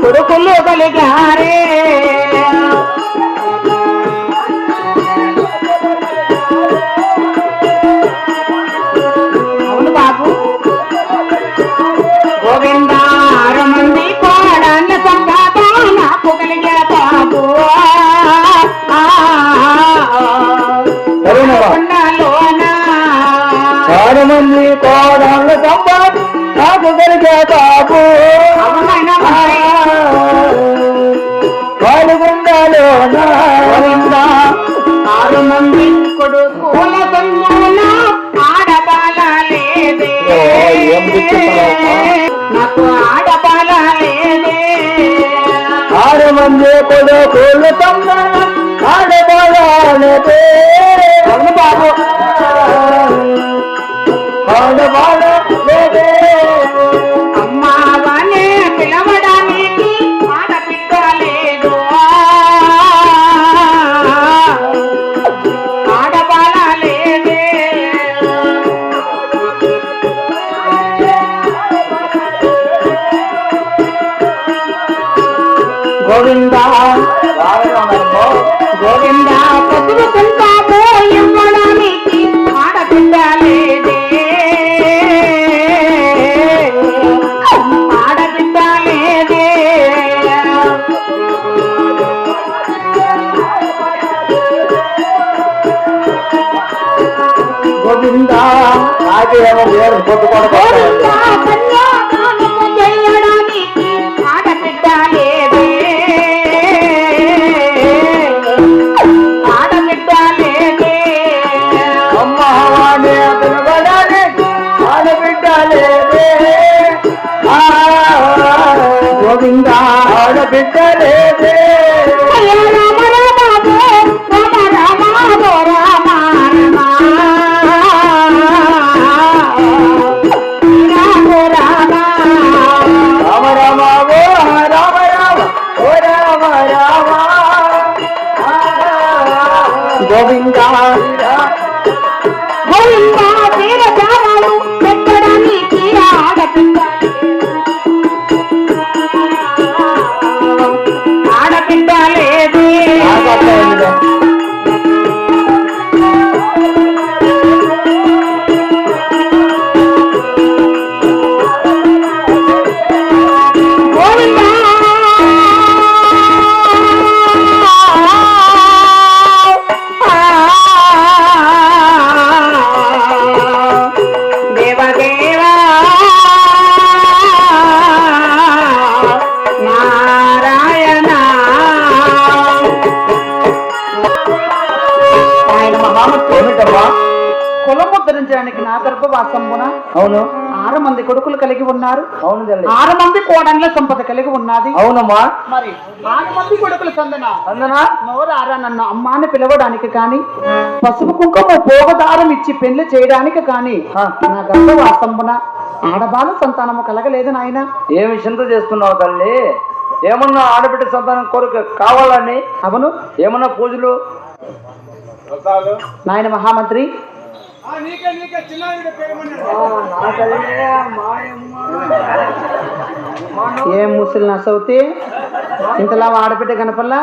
కొడుకులు కలిగారే అవును బాబు గోవింద 6 మంది కోడళ్ళ సంపాద నాకు కలిగే బాబు 6 మంది కోడళ్ళ సంపాద నాకు కలిగే బాబు పాలుగుండలోన 6 మంది కొడుకుల సంతాన ఆడబాల లేదే నాకు ఆడబాల లేదే 6 మంది కొడుకుల సంతాన ఆడబాల లేదే అవును బాబు ఆడబాల లేదే అమ్మావనే పిలవడానికి ఆడబిడ్డ లేదు ఆడబాల లేదే గోవింద గోవింద పసుపు కుంకాము ఇవ్వడానికి ఆడబిడ్డ లేదే ఆడబిడ్డ లేదే గోవింద నాకేమో వేరు కొట్టుకోవడం గోవింద కన్యాదానము చేయడానికి ఆడబిడ్డ లేదే ఆడబిడ్డ లేదే అమ్మవాడే పిలవడానికి ఆడబిడ్డ లేదే గోవింద ఆడబిడ్డ లేదే రామ రామ రామ రామ రామ రామ రామ రామ ఓ రామ రామ ఓ రామ రామ గోవింద గోవింద తీర చారాలు పెట్టడానికి ఆడబిడ్డ ఆడబిడ్డ లేదే గోవింద దేవదేవా నారాయణ ఆయన మహామూర్తి ఏమిటమ్మా కులము ధరించడానికి నా గర్భవాసంబున అవును 6 మంది కొడుకులు కలిగి ఉన్నారు అవును తల్లి 6 మంది కోడళ్ళ సంపద కలిగి ఉన్నది అవునమ్మా మరి 6 మంది కొడుకులు సందన అందనా నోరారా నన్ను అమ్మాని పిలవడానికి కాని పసుపు కుంకుమ పోగదారం ఇచ్చి పెళ్లి చేయడానికి కాని నా గర్భవాసంబున ఆడబాల సంతానము కలగలేదు నాయన ఏ విషయంతో చేస్తున్నావు తల్లి ఏమన్నా ఆడబిడ్డ సంతానం కోరిక కావాలని అవును ఏమన్నా పూజలు నాయన మహామంత్రి ఏం ముసలి నసవుతే ఇంతలా ఆడబిడ్డ కనపల్లా